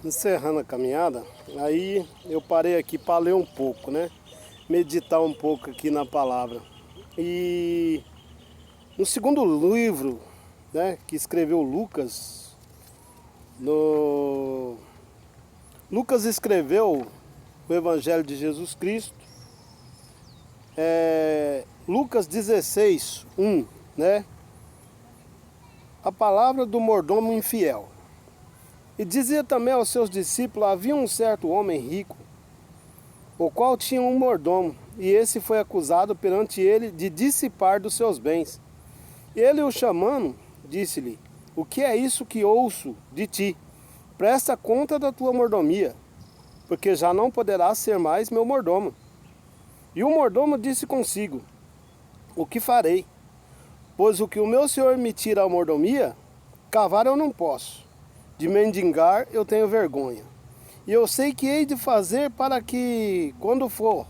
encerrando a caminhada, aí eu parei aqui para ler um pouco, né? Meditar um pouco aqui na palavra. E no segundo livro, né, que escreveu Lucas, Lucas escreveu o Evangelho de Jesus Cristo, Lucas 16, 1, né? A palavra do mordomo infiel. E dizia também aos seus discípulos: havia um certo homem rico, o qual tinha um mordomo, e esse foi acusado perante ele de dissipar dos seus bens. Ele, o chamando, disse-lhe: o que é isso que ouço de ti? Presta conta da tua mordomia, porque já não poderás ser mais meu mordomo. E o mordomo disse consigo: o que farei? Pois o que o meu senhor me tira a mordomia, cavar eu não posso. De mendigar eu tenho vergonha. E eu sei que hei de fazer para que, quando for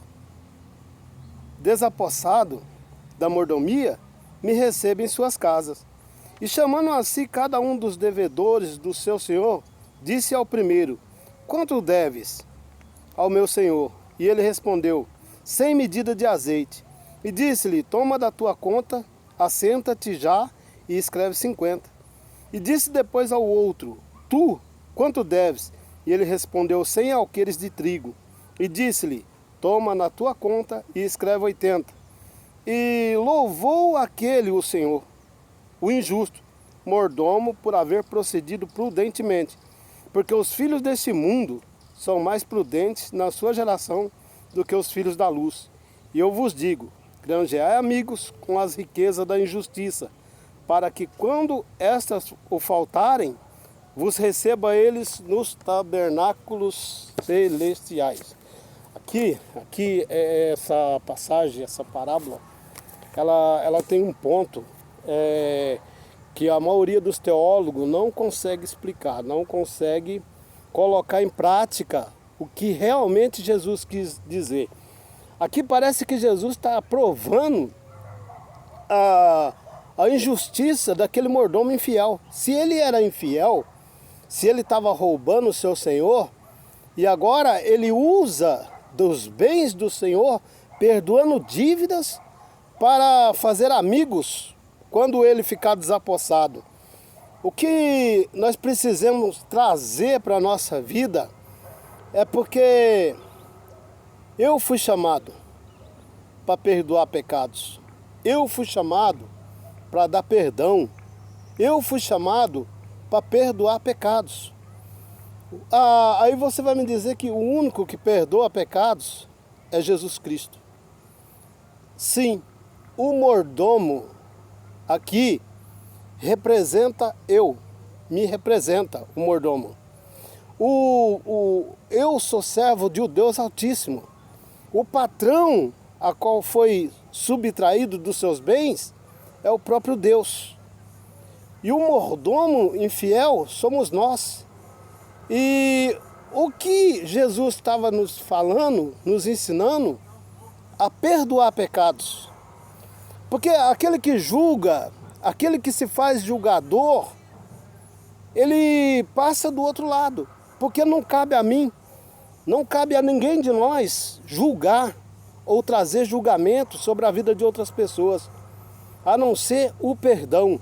desapossado da mordomia, me receba em suas casas. E chamando a si cada um dos devedores do seu senhor, disse ao primeiro: quanto deves ao meu senhor? E ele respondeu: 100 medidas de azeite. E disse-lhe: toma da tua conta, assenta-te já e escreve 50. E disse depois ao outro: tu, quanto deves? E ele respondeu: 100 alqueires de trigo. E disse-lhe: toma na tua conta e escreve 80. E louvou aquele o Senhor, o injusto, mordomo, por haver procedido prudentemente, porque os filhos deste mundo são mais prudentes na sua geração do que os filhos da luz. E eu vos digo: granjeai amigos com as riquezas da injustiça, para que quando estas o faltarem, vos receba eles nos tabernáculos celestiais. Aqui essa passagem, essa parábola, ela tem um ponto que a maioria dos teólogos não consegue explicar, não consegue colocar em prática o que realmente Jesus quis dizer. Aqui parece que Jesus está aprovando a injustiça daquele mordomo infiel. Se ele era infiel, se ele estava roubando o seu senhor, e agora ele usa dos bens do senhor, perdoando dívidas, para fazer amigos quando ele ficar desapossado. O que nós precisamos trazer para a nossa vida é porque eu fui chamado para perdoar pecados. Eu fui chamado para dar perdão. Eu fui chamado para perdoar pecados. Aí você vai me dizer que o único que perdoa pecados é Jesus Cristo. Sim, o mordomo aqui representa eu, me representa o mordomo. Eu sou servo de o Deus Altíssimo. O patrão a qual foi subtraído dos seus bens é o próprio Deus. E o mordomo infiel somos nós. E o que Jesus estava nos falando, nos ensinando a perdoar pecados. Porque aquele que julga, aquele que se faz julgador, ele passa do outro lado. Porque não cabe a mim, não cabe a ninguém de nós julgar ou trazer julgamento sobre a vida de outras pessoas, a não ser o perdão.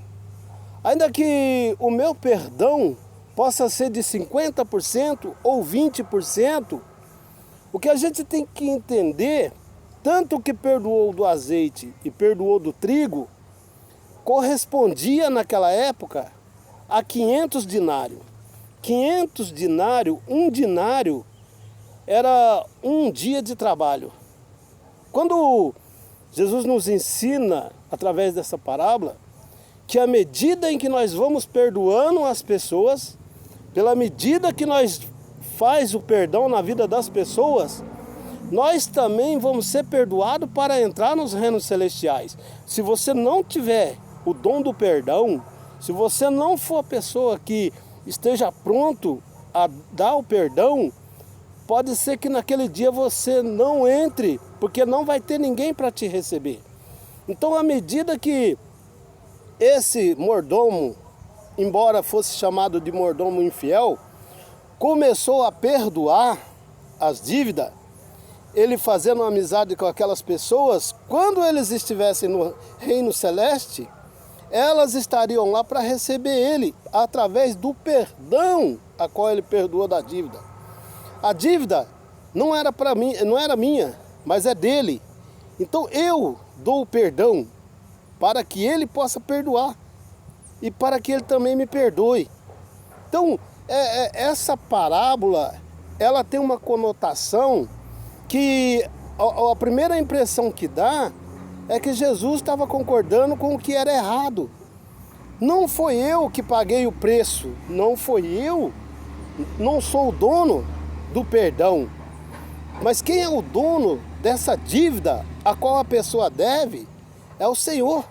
Ainda que o meu perdão possa ser de 50% ou 20%, o que a gente tem que entender, tanto que perdoou do azeite e perdoou do trigo, correspondia naquela época a 500 dinários. 500 dinários, um dinário, era um dia de trabalho. Quando Jesus nos ensina, através dessa parábola, que à medida em que nós vamos perdoando as pessoas, pela medida que nós faz o perdão na vida das pessoas, nós também vamos ser perdoados para entrar nos reinos celestiais. Se você não tiver o dom do perdão, se você não for a pessoa que esteja pronto a dar o perdão, pode ser que naquele dia você não entre, porque não vai ter ninguém para te receber. Então, à medida que esse mordomo, embora fosse chamado de mordomo infiel, começou a perdoar as dívidas, ele fazendo uma amizade com aquelas pessoas, quando eles estivessem no reino celeste, elas estariam lá para receber ele, através do perdão a qual ele perdoou da dívida. A dívida não era para mim, não era minha, mas é dele. Então eu dou o perdão para que ele possa perdoar e para que ele também me perdoe. Então, essa parábola, ela tem uma conotação que a primeira impressão que dá é que Jesus estava concordando com o que era errado. Não foi eu que paguei o preço, não sou o dono do perdão. Mas quem é o dono dessa dívida a qual a pessoa deve é o Senhor.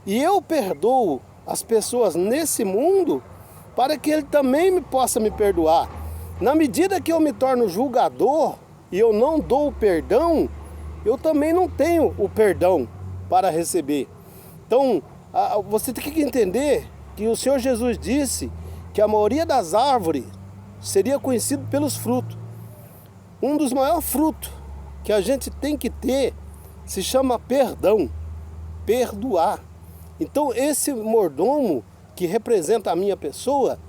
E eu perdoo as pessoas nesse mundo para que Ele também possa me perdoar. Na medida que eu me torno julgador e eu não dou o perdão, eu também não tenho o perdão para receber. Então, você tem que entender que o Senhor Jesus disse que a maioria das árvores seria conhecido pelos frutos. Um dos maiores frutos que a gente tem que ter se chama perdão, perdoar. Então, esse mordomo que representa a minha pessoa,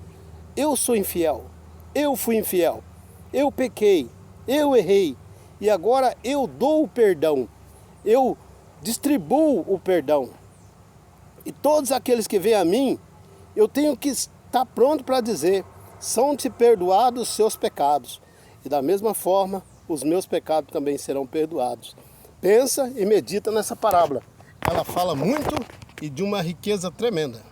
eu sou infiel, eu fui infiel, eu pequei, eu errei. E agora eu dou o perdão, eu distribuo o perdão. E todos aqueles que vêm a mim, eu tenho que estar pronto para dizer, são-te perdoados os seus pecados. E da mesma forma, os meus pecados também serão perdoados. Pensa e medita nessa parábola. Ela fala muito e de uma riqueza tremenda.